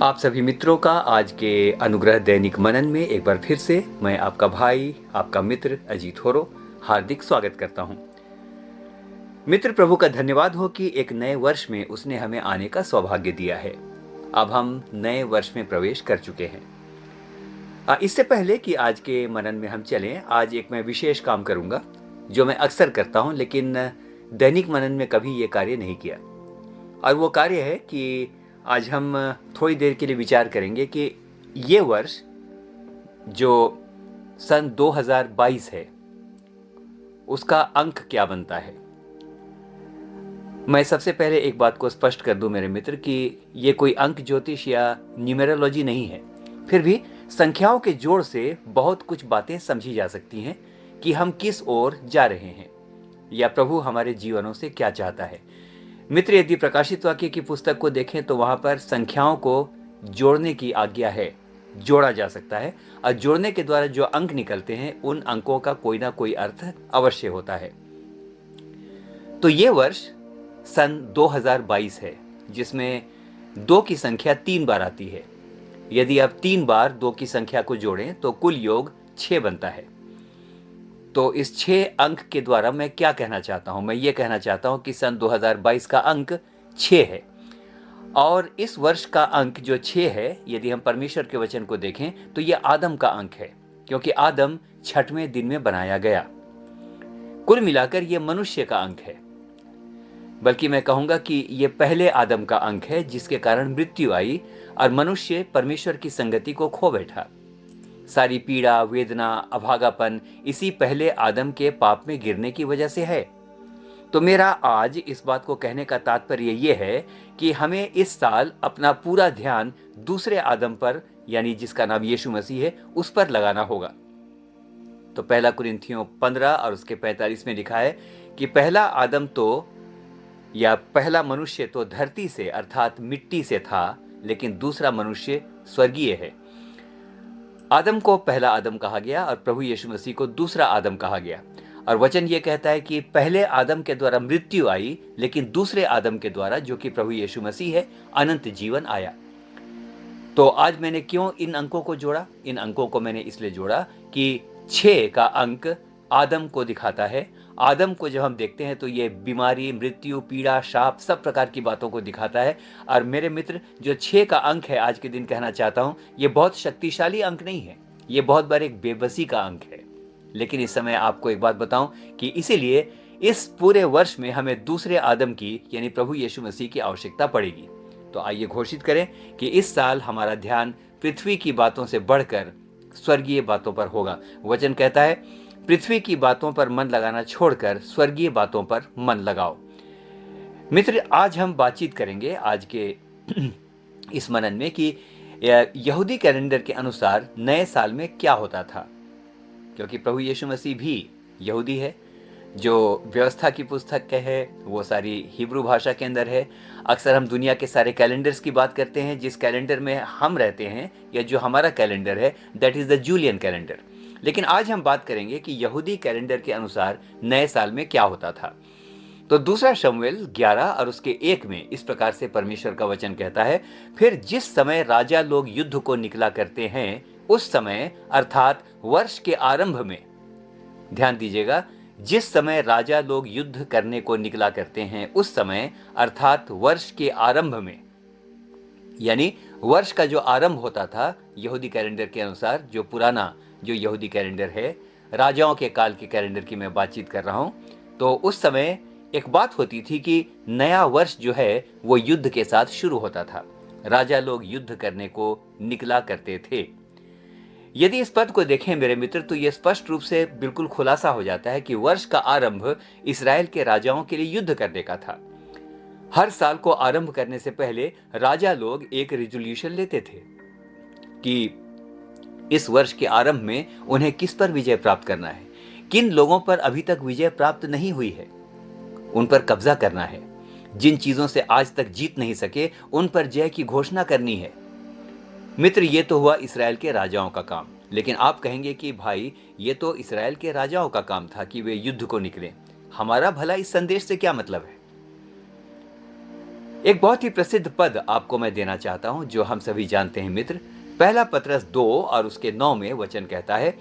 आप सभी मित्रों का आज के अनुग्रह दैनिक मनन में एक बार फिर से मैं आपका भाई, आपका मित्र अजीत होरो हार्दिक स्वागत करता हूं। मित्र, प्रभु का धन्यवाद हो कि एक नए वर्ष में उसने हमें आने का सौभाग्य दिया है। अब हम नए वर्ष में प्रवेश कर चुके हैं। इससे पहले कि आज के मनन में हम चलें, आज एक मैं विशेष काम करूंगा जो मैं अक्सर करता हूं, लेकिन दैनिक मनन में कभी ये कार्य नहीं किया। और वो कार्य है कि आज हम थोड़ी देर के लिए विचार करेंगे कि ये वर्ष जो सन 2022 है उसका अंक क्या बनता है। मैं सबसे पहले एक बात को स्पष्ट कर दूं मेरे मित्र कि ये कोई अंक ज्योतिष या न्यूमेरोलॉजी नहीं है। फिर भी संख्याओं के जोड़ से बहुत कुछ बातें समझी जा सकती हैं कि हम किस ओर जा रहे हैं या प्रभु हमारे जीवनों से क्या चाहता है। मित्र, यदि प्रकाशित वाक्य की पुस्तक को देखें तो वहां पर संख्याओं को जोड़ने की आज्ञा है, जोड़ा जा सकता है, और जोड़ने के द्वारा जो अंक निकलते हैं उन अंकों का कोई ना कोई अर्थ अवश्य होता है। तो ये वर्ष सन 2022 है जिसमें 2 की संख्या 3 बार आती है। यदि आप 3 बार 2 की संख्या को जोड़ें तो कुल योग 6 बनता है। तो इस 6 अंक के द्वारा मैं क्या कहना चाहता हूं? मैं ये कहना चाहता हूं कि सन 2022 का अंक 6 है, और इस वर्ष का अंक जो 6 है, यदि हम परमेश्वर के वचन को देखें तो ये आदम का अंक है, क्योंकि आदम 6वें दिन में बनाया गया। कुल मिलाकर ये मनुष्य का अंक है, बल्कि मैं कहूंगा कि ये पहले आदम का अंक है जिसके कारण मृत्यु आई और मनुष्य परमेश्वर की संगति को खो बैठा। सारी पीड़ा, वेदना, अभागापन इसी पहले आदम के पाप में गिरने की वजह से है। तो मेरा आज इस बात को कहने का तात्पर्य यह है कि हमें इस साल अपना पूरा ध्यान दूसरे आदम पर, यानी जिसका नाम यीशु मसीह है, उस पर लगाना होगा। तो पहला कुरिन्थियों 15 और उसके 45 में लिखा है कि पहला आदम तो, या पहला मनुष्य तो धरती से अर्थात मिट्टी से था, लेकिन दूसरा मनुष्य स्वर्गीय है। आदम को पहला आदम कहा गया और प्रभु यीशु मसीह को दूसरा आदम कहा गया। और वचन ये कहता है कि पहले आदम के द्वारा मृत्यु आई, लेकिन दूसरे आदम के द्वारा, जो कि प्रभु यीशु मसीह है, अनंत जीवन आया। तो आज मैंने क्यों इन अंकों को जोड़ा? इन अंकों को मैंने इसलिए जोड़ा कि 6 का अंक आदम को दिखाता है। आदम को जब हम देखते हैं तो ये बीमारी, मृत्यु, पीड़ा, शाप, सब प्रकार की बातों को दिखाता है। और मेरे मित्र, जो 6 का अंक है, आज के दिन कहना चाहता हूं, ये बहुत शक्तिशाली अंक नहीं है, ये बहुत बार एक बेबसी का अंक है। लेकिन इस समय आपको एक बात बताऊं कि इसीलिए इस पूरे वर्ष में हमें दूसरे आदम की, यानी प्रभु यीशु मसीह की आवश्यकता पड़ेगी। तो आइए घोषित करें कि इस साल हमारा ध्यान पृथ्वी की बातों से बढ़कर स्वर्गीय बातों पर होगा। वचन कहता है, पृथ्वी की बातों पर मन लगाना छोड़कर स्वर्गीय बातों पर मन लगाओ। मित्र, आज हम बातचीत करेंगे आज के इस मनन में कि यहूदी कैलेंडर के अनुसार नए साल में क्या होता था, क्योंकि प्रभु यीशु मसीह भी यहूदी है। जो व्यवस्था की पुस्तक है वो सारी हिब्रू भाषा के अंदर है। अक्सर हम दुनिया के सारे कैलेंडर्स की बात करते हैं। जिस कैलेंडर में हम रहते हैं या जो हमारा कैलेंडर है, that is the Julian calendar. लेकिन आज हम बात करेंगे कि यहूदी कैलेंडर के अनुसार नए साल में क्या होता था। तो दूसरा शमूएल 11 और उसके 1 में इस प्रकार से परमेश्वर का वचन कहता है, फिर जिस समय राजा लोग युद्ध को निकला करते हैं, उस समय अर्थात वर्ष के आरंभ में, ध्यान दीजिएगा, जिस समय राजा लोग युद्ध करने को निकला करते हैं उस समय अर्थात वर्ष के आरंभ में, यानी वर्ष का जो आरंभ होता था यहूदी कैलेंडर के अनुसार, जो पुराना जो यहूदी कैलेंडर है, राजाओं के काल के कैलेंडर की मैं बातचीत कर रहा हूं, तो उस समय एक बात होती थी कि नया वर्ष जो है वो युद्ध के साथ शुरू होता था। राजा लोग युद्ध करने को निकला करते थे। यदि इस पद को देखें मेरे मित्र, तो यह स्पष्ट रूप से बिल्कुल खुलासा हो जाता है कि वर्ष का आरंभ इस्राएल के राजाओं के लिए युद्ध करने का था। हर साल को आरंभ करने से पहले राजा लोग एक रिजोल्यूशन लेते थे कि इस वर्ष के आरंभ में उन्हें किस पर विजय प्राप्त करना है, किन लोगों पर अभी तक विजय प्राप्त नहीं हुई है उन पर कब्जा करना है, जिन चीजों से आज तक जीत नहीं सके उन पर जय की घोषणा करनी है। मित्र, ये तो हुआ इस्राएल के राजाओं का काम। लेकिन आप कहेंगे कि भाई, ये तो इस्राएल के राजाओं का काम था कि वे युद्ध को निकले, हमारा भला इस संदेश से क्या मतलब है? एक बहुत ही प्रसिद्ध पद आपको मैं देना चाहता हूं जो हम सभी जानते हैं मित्र। पहला पत्रस 2 और उसके 9 में वचन कहता है,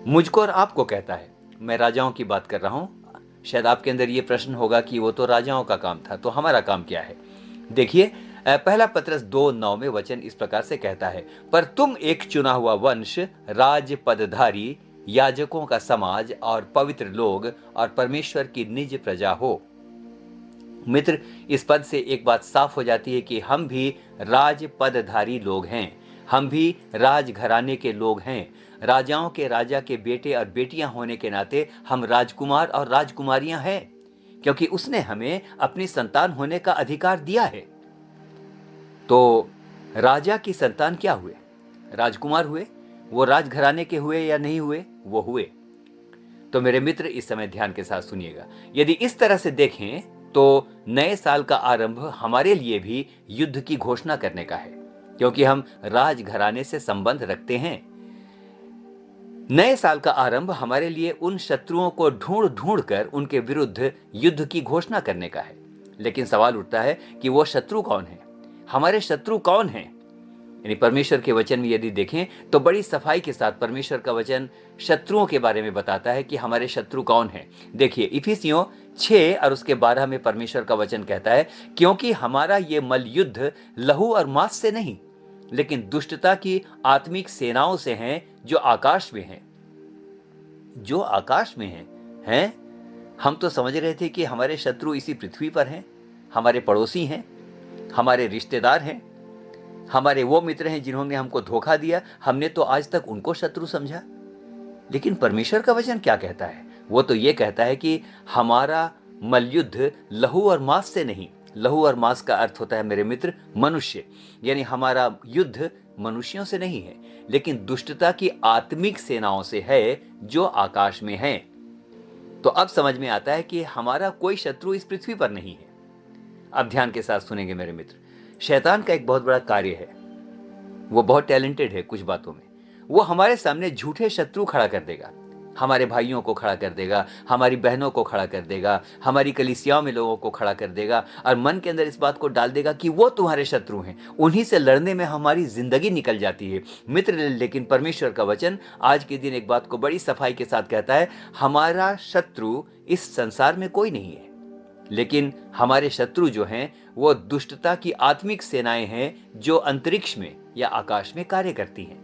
मुझको और आपको कहता है। मैं राजाओं की बात कर रहा हूं। शायद आपके अंदर ये प्रश्न होगा कि वो तो राजाओं का काम था, तो हमारा काम क्या है? देखिए, पहला पत्रस 2:9 में वचन इस प्रकार से कहता है, पर तुम एक चुना हुआ वंश, राज पदधारी, याजकों का समाज और पवित्र लोग और परमेश्वर की निज प्रजा हो। मित्र, इस पद से एक बात साफ हो जाती है कि हम भी राज पदधारी लोग हैं। हम भी राज घराने के लोग हैं। राजाओं के राजा के बेटे और बेटियां होने के नाते हम राजकुमार और राजकुमारियां हैं, क्योंकि उसने हमें अपनी संतान होने का अधिकार दिया है। तो राजा की संतान क्या हुए? राजकुमार हुए। वो राजघराने के हुए या नहीं हुए? वो हुए। तो मेरे मित्र, इस समय ध्यान के साथ सुनिएगा। यदि इस तरह से देखें तो नए साल का आरंभ हमारे लिए भी युद्ध की घोषणा करने का है, क्योंकि हम राजघराने से संबंध रखते हैं। नए साल का आरंभ हमारे लिए उन शत्रुओं को ढूंढ ढूंढ कर उनके विरुद्ध युद्ध की घोषणा करने का है। लेकिन सवाल उठता है कि वो शत्रु कौन है? हमारे शत्रु कौन हैं? यानी परमेश्वर के वचन में यदि देखें तो बड़ी सफाई के साथ परमेश्वर का वचन शत्रुओं के बारे में बताता है कि हमारे शत्रु कौन हैं। देखिए, इफिसियों 6 और उसके 12 में परमेश्वर का वचन कहता है, क्योंकि हमारा ये मल युद्ध लहू और मांस से नहीं, लेकिन दुष्टता की आत्मिक सेनाओं से हैं जो आकाश में हैं। जो आकाश में हैं? हम तो समझ रहे थे कि हमारे शत्रु इसी पृथ्वी पर हैं, हमारे पड़ोसी हैं, हमारे रिश्तेदार हैं, हमारे वो मित्र हैं जिन्होंने हमको धोखा दिया। हमने तो आज तक उनको शत्रु समझा। लेकिन परमेश्वर का वचन क्या कहता है? वो तो ये कहता है कि हमारा मलयुद्ध लहू और मांस से नहीं। लहू और मांस का अर्थ होता है मेरे मित्र मनुष्य, यानी हमारा युद्ध मनुष्यों से नहीं है, लेकिन दुष्टता की आत्मिक सेनाओं से है जो आकाश में है। तो अब समझ में आता है कि हमारा कोई शत्रु इस पृथ्वी पर नहीं है। अब ध्यान के साथ सुनेंगे मेरे मित्र। शैतान का एक बहुत बड़ा कार्य है। वो बहुत टैलेंटेड है कुछ बातों में। वो हमारे सामने झूठे शत्रु खड़ा कर देगा। हमारे भाइयों को खड़ा कर देगा, हमारी बहनों को खड़ा कर देगा, हमारी कलीसियाओं में लोगों को खड़ा कर देगा और मन के अंदर इस बात को डाल देगा कि वो तुम्हारे शत्रु हैं। उन्हीं से लड़ने में हमारी जिंदगी निकल जाती है मित्र। लेकिन परमेश्वर का वचन आज के दिन एक बात को बड़ी सफाई के साथ कहता है, हमारा शत्रु इस संसार में कोई नहीं है, लेकिन हमारे शत्रु जो हैं वो दुष्टता की आत्मिक सेनाएं हैं जो अंतरिक्ष में या आकाश में कार्य करती हैं।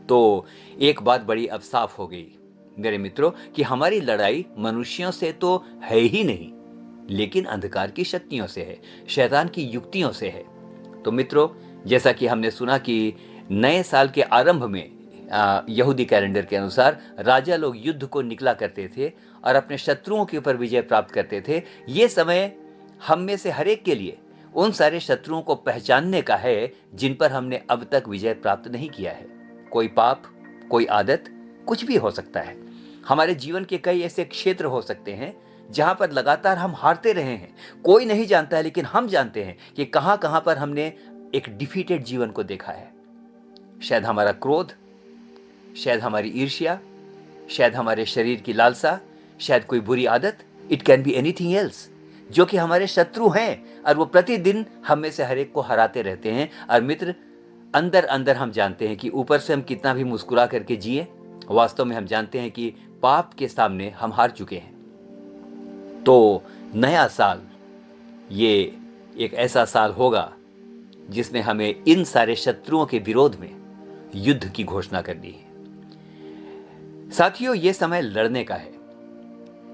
तो एक बात बड़ी अब साफ हो गई मेरे मित्रों कि हमारी लड़ाई मनुष्यों से तो है ही नहीं, लेकिन अंधकार की शक्तियों से है, शैतान की युक्तियों से है। तो मित्रों, जैसा कि हमने सुना कि नए साल के आरंभ में यहूदी कैलेंडर के अनुसार राजा लोग युद्ध को निकला करते थे और अपने शत्रुओं के ऊपर विजय प्राप्त करते थे। ये समय हम में से हर एक के लिए उन सारे शत्रुओं को पहचानने का है जिन पर हमने अब तक विजय प्राप्त नहीं किया है। कोई पाप, कोई आदत, कुछ भी हो सकता है। हमारे जीवन के कई ऐसे क्षेत्र हो सकते हैं जहां पर लगातार हम हारते रहे हैं। कोई नहीं जानता है, लेकिन हम जानते हैं कि कहां कहां पर हमने एक डिफीटेड जीवन को देखा है। शायद हमारा क्रोध, शायद हमारी ईर्ष्या, शायद हमारे शरीर की लालसा, शायद कोई बुरी आदत, it can be anything else, जो कि हमारे शत्रु हैं और वो प्रतिदिन हम में से हर एक को हराते रहते हैं। और मित्र, अंदर अंदर हम जानते हैं कि ऊपर से हम कितना भी मुस्कुरा करके जिए, वास्तव में हम जानते हैं कि पाप के सामने हम हार चुके हैं। तो नया साल ये एक ऐसा साल होगा जिसमें हमें इन सारे शत्रुओं के विरोध में युद्ध की घोषणा करनी है। साथियों, ये समय लड़ने का है।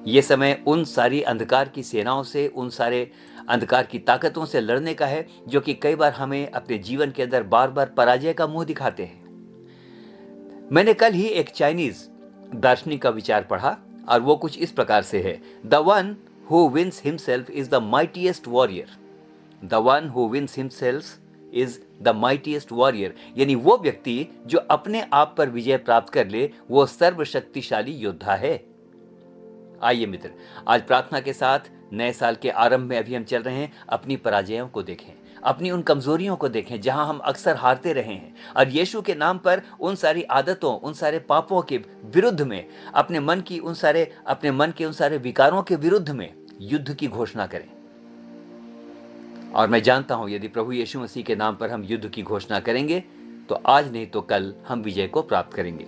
ये समय उन सारी अंधकार की सेनाओं से, उन सारे अंधकार की ताकतों से लड़ने का है जो कि कई बार हमें अपने जीवन के अंदर बार बार पराजय का मुंह दिखाते हैं। मैंने कल ही एक चाइनीज दार्शनिक का विचार पढ़ा और वो कुछ इस प्रकार से है, the one who wins himself is the mightiest warrior. The one who wins himself is the mightiest warrior, यानी वो व्यक्ति जो अपने आप पर विजय प्राप्त कर ले वो सर्वशक्तिशाली योद्धा है। आइए मित्र, आज प्रार्थना के साथ नए साल के आरंभ में अभी हम चल रहे हैं, अपनी पराजयों को देखें, अपनी उन कमजोरियों को देखें जहां हम अक्सर हारते रहे हैं, और यीशु के नाम पर उन सारी आदतों, उन सारे पापों के विरुद्ध में, अपने मन के उन सारे विकारों के विरुद्ध में युद्ध की घोषणा करें। और मैं जानता हूं यदि प्रभु यीशु मसीह के नाम पर हम युद्ध की घोषणा करेंगे तो आज नहीं तो कल हम विजय को प्राप्त करेंगे।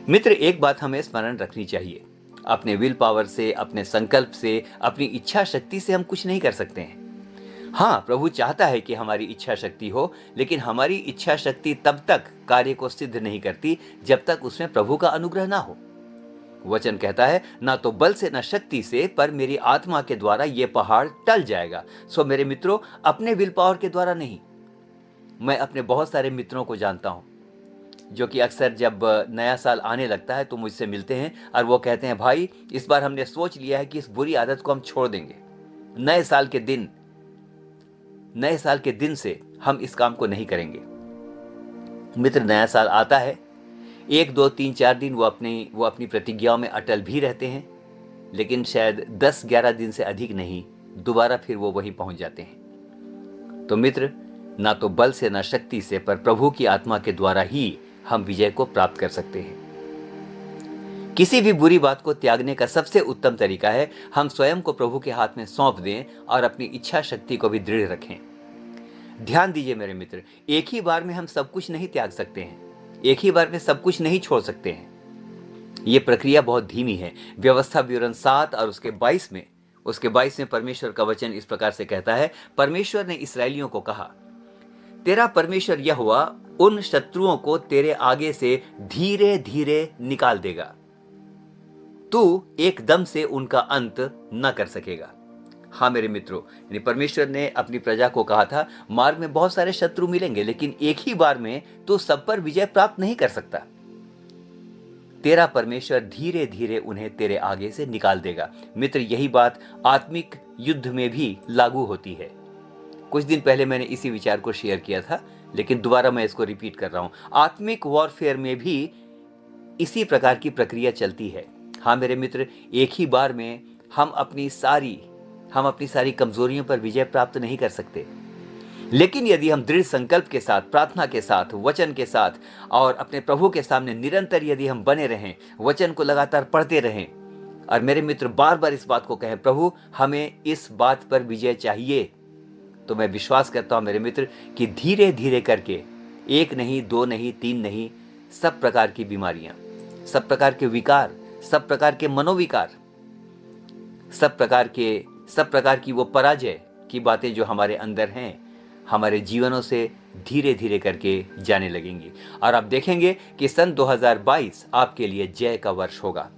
मित्र, एक बात हमें स्मरण रखनी चाहिए, अपने विल पावर से, अपने संकल्प से, अपनी इच्छा शक्ति से हम कुछ नहीं कर सकते हैं। हाँ, प्रभु चाहता है कि हमारी इच्छा शक्ति हो, लेकिन हमारी इच्छा शक्ति तब तक कार्य को सिद्ध नहीं करती जब तक उसमें प्रभु का अनुग्रह ना हो। वचन कहता है, ना तो बल से ना शक्ति से, पर मेरी आत्मा के द्वारा ये पहाड़ टल जाएगा। सो मेरे मित्रों, अपने विल पावर के द्वारा नहीं। मैं अपने बहुत सारे मित्रों को जानता हूं जो कि अक्सर जब नया साल आने लगता है तो मुझसे मिलते हैं और वो कहते हैं, भाई इस बार हमने सोच लिया है कि इस बुरी आदत को हम छोड़ देंगे। नए साल के दिन से हम इस काम को नहीं करेंगे। मित्र, नया साल आता है, 1 2 3 4 दिन वो अपनी प्रतिज्ञाओं में अटल भी रहते हैं, लेकिन शायद 10-11 दिन से अधिक नहीं, दोबारा फिर वो वहीं पहुंच जाते हैं। तो मित्र, ना तो बल से ना शक्ति से, पर प्रभु की आत्मा के द्वारा ही हम विजय को प्राप्त कर सकते हैं। किसी भी बुरी बात को त्यागने का सबसे उत्तम तरीका है हम स्वयं को प्रभु के हाथ में सौंप दें और अपनी इच्छा शक्ति को भी दृढ़ रखें। ध्यान दीजिए मेरे मित्र, एक ही बार में हम सब कुछ नहीं त्याग सकते हैं, एक ही बार में सब कुछ नहीं छोड़ सकते हैं। यह प्रक्रिया बहुत धीमी है। व्यवस्था विवरण 7 और उसके 22 में परमेश्वर का वचन इस प्रकार से कहता है, परमेश्वर ने इसराइलियों को कहा, तेरा परमेश्वर यहोवा उन शत्रुओं को तेरे आगे से धीरे धीरे निकाल देगा, तू एकदम से उनका अंत न कर सकेगा। हाँ मेरे मित्रों, यानी परमेश्वर ने अपनी प्रजा को कहा था, मार्ग में बहुत सारे शत्रु मिलेंगे, लेकिन एक ही बार में तू सब पर विजय प्राप्त नहीं कर सकता। तेरा परमेश्वर धीरे धीरे उन्हें तेरे आगे से निकाल देगा। मित्र, यही बात आत्मिक युद्ध में भी लागू होती है। कुछ दिन पहले मैंने इसी विचार को शेयर किया था, लेकिन दोबारा मैं इसको रिपीट कर रहा हूं। आत्मिक वॉरफेयर में भी इसी प्रकार की प्रक्रिया चलती है। हाँ मेरे मित्र, एक ही बार में हम अपनी सारी कमजोरियों पर विजय प्राप्त नहीं कर सकते, लेकिन यदि हम दृढ़ संकल्प के साथ, प्रार्थना के साथ, वचन के साथ और अपने प्रभु के सामने निरंतर यदि हम बने रहें, वचन को लगातार पढ़ते रहें और मेरे मित्र बार बार इस बात को कहें, प्रभु हमें इस बात पर विजय चाहिए, तो मैं विश्वास करता हूं मेरे मित्र कि धीरे धीरे करके, 1 नहीं, 2 नहीं, 3 नहीं, सब प्रकार की बीमारियां, सब प्रकार के विकार, सब प्रकार के मनोविकार, सब प्रकार की वो पराजय की बातें जो हमारे अंदर हैं, हमारे जीवनों से धीरे धीरे करके जाने लगेंगी। और आप देखेंगे कि सन 2022 आपके लिए जय का वर्ष होगा।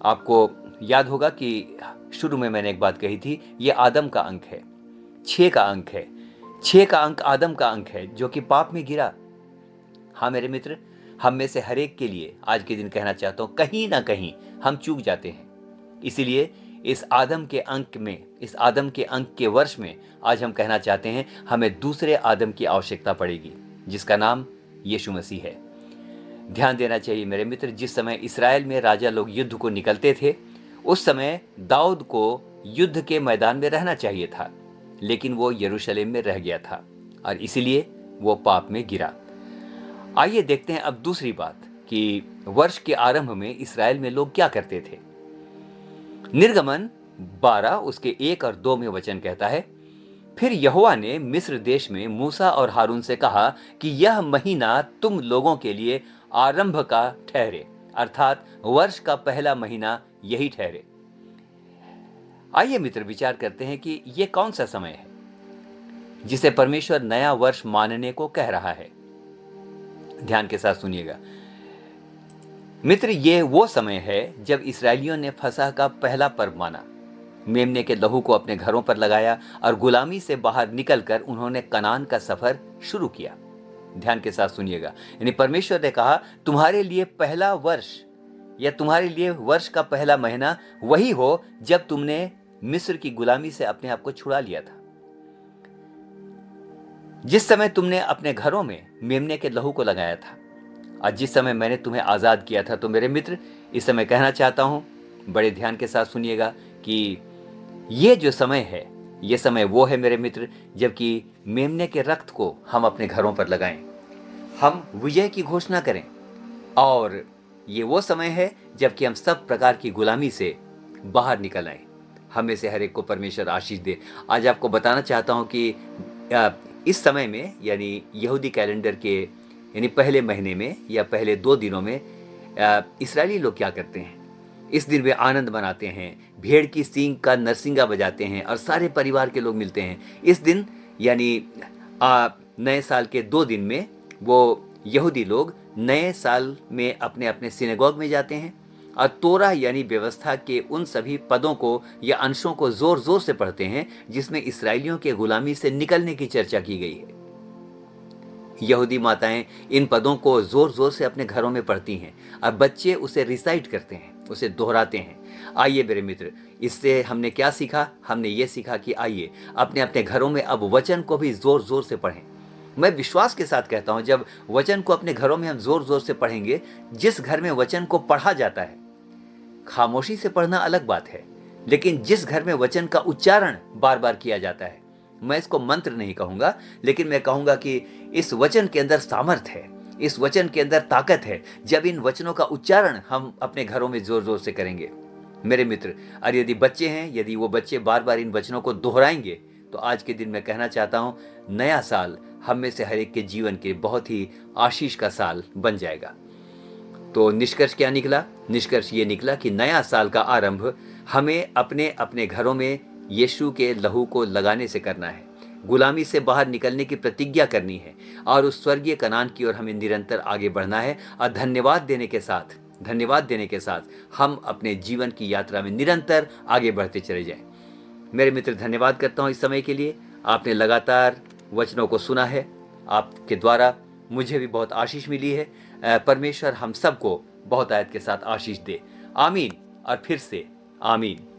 आपको याद होगा कि शुरू में मैंने एक बात कही थी, ये आदम का अंक है, 6 का अंक है। 6 का अंक आदम का अंक है जो कि पाप में गिरा। हाँ मेरे मित्र, हम में से हर एक के लिए आज के दिन कहना चाहता हूं, कहीं ना कहीं हम चूक जाते हैं। इसीलिए इस आदम के अंक के वर्ष में आज हम कहना चाहते हैं, हमें दूसरे आदम की आवश्यकता पड़ेगी, जिसका नाम यीशु मसीह है। ध्यान देना चाहिए मेरे मित्र, जिस समय इस्राएल में राजा लोग युद्ध को निकलते थे, उस समय दाऊद को युद्ध के मैदान में रहना चाहिए था, लेकिन वो यरूशलेम में रह गया था और इसीलिए वो पाप में गिरा। आइए देखते हैं अब दूसरी बात कि वर्ष के आरंभ में इस्राएल में लोग क्या करते थे। निर्गमन 12 उसके 1 और 2 में वचन कहता है, फिर यहोवा ने मिस्र देश में मूसा और हारून से कहा कि यह महीना तुम लोगों के लिए आरंभ का ठहरे, अर्थात वर्ष का पहला महीना यही ठहरे। आइए मित्र विचार करते हैं कि यह कौन सा समय है जिसे परमेश्वर नया वर्ष मानने को कह रहा है। ध्यान के साथ सुनिएगा मित्र, ये वो समय है जब इस्राएलियों ने फसह का पहला पर्व माना, मेमने के लहू को अपने घरों पर लगाया और गुलामी से बाहर निकलकर उन्होंने कनान का सफर शुरू किया। ध्यान के साथ सुनिएगा, यानी परमेश्वर ने कहा तुम्हारे लिए पहला वर्ष या तुम्हारे लिए वर्ष का पहला महीना वही हो जब तुमने मिस्र की गुलामी से अपने आप को छुड़ा लिया था, जिस समय तुमने अपने घरों में मेमने के लहू को लगाया था और जिस समय मैंने तुम्हें आजाद किया था। तो मेरे मित्र, इस समय कहना चाहता हूं, बड़े ध्यान के साथ सुनिएगा कि ये जो समय है, ये समय वो है मेरे मित्र जबकि मेमने के रक्त को हम अपने घरों पर लगाएं, हम विजय की घोषणा करें, और ये वो समय है जबकि हम सब प्रकार की गुलामी से बाहर निकल आए, हमें से हर एक को परमेश्वर आशीष दे। आज आपको बताना चाहता हूँ कि इस समय में यानी यहूदी कैलेंडर के यानी पहले महीने में या पहले 2 दिनों में इस्राएली लोग क्या करते हैं। इस दिन वे आनंद मनाते हैं, भेड़ की सींग का नरसिंगा बजाते हैं और सारे परिवार के लोग मिलते हैं। इस दिन यानी नए साल के 2 दिन में वो यहूदी लोग नए साल में अपने अपने सिनेगॉग में जाते हैं और तोरा यानी व्यवस्था के उन सभी पदों को या अंशों को जोर जोर से पढ़ते हैं जिसमें इस्राएलियों के गुलामी से निकलने की चर्चा की गई है। यहूदी माताएं इन पदों को जोर जोर से अपने घरों में पढ़ती हैं और बच्चे उसे रिसाइट करते हैं, उसे दोहराते हैं। आइए मेरे मित्र, इससे हमने क्या सीखा? हमने ये सीखा कि आइए अपने अपने घरों में अब वचन को भी जोर जोर से पढ़ें। मैं विश्वास के साथ कहता हूं, जब वचन को अपने घरों में हम जोर जोर से पढ़ेंगे, जिस घर में वचन को पढ़ा जाता है, खामोशी से पढ़ना अलग बात है, लेकिन जिस घर में वचन का उच्चारण बार बार किया जाता है, मैं इसको मंत्र नहीं कहूंगा, लेकिन मैं कहूंगा कि इस वचन के अंदर सामर्थ्य है, इस वचन के अंदर ताकत है। जब इन वचनों का उच्चारण हम अपने घरों में जोर जोर से करेंगे मेरे मित्र, और यदि बच्चे हैं, यदि वो बच्चे बार बार इन वचनों को दोहराएंगे, तो आज के दिन मैं कहना चाहता हूं, नया साल हम में से हर एक के जीवन के बहुत ही आशीष का साल बन जाएगा। तो निष्कर्ष क्या निकला? निष्कर्ष ये निकला कि नया साल का आरंभ हमें अपने अपने घरों में यीशु के लहू को लगाने से करना है, गुलामी से बाहर निकलने की प्रतिज्ञा करनी है और उस स्वर्गीय कनान की ओर हमें निरंतर आगे बढ़ना है। और धन्यवाद देने के साथ हम अपने जीवन की यात्रा में निरंतर आगे बढ़ते चले जाएं। मेरे मित्र, धन्यवाद करता हूं इस समय के लिए। आपने लगातार वचनों को सुना है, आपके द्वारा मुझे भी बहुत आशीष मिली है। परमेश्वर हम सबको बहुत आयत के साथ आशीष दे। आमीन और फिर से आमीन।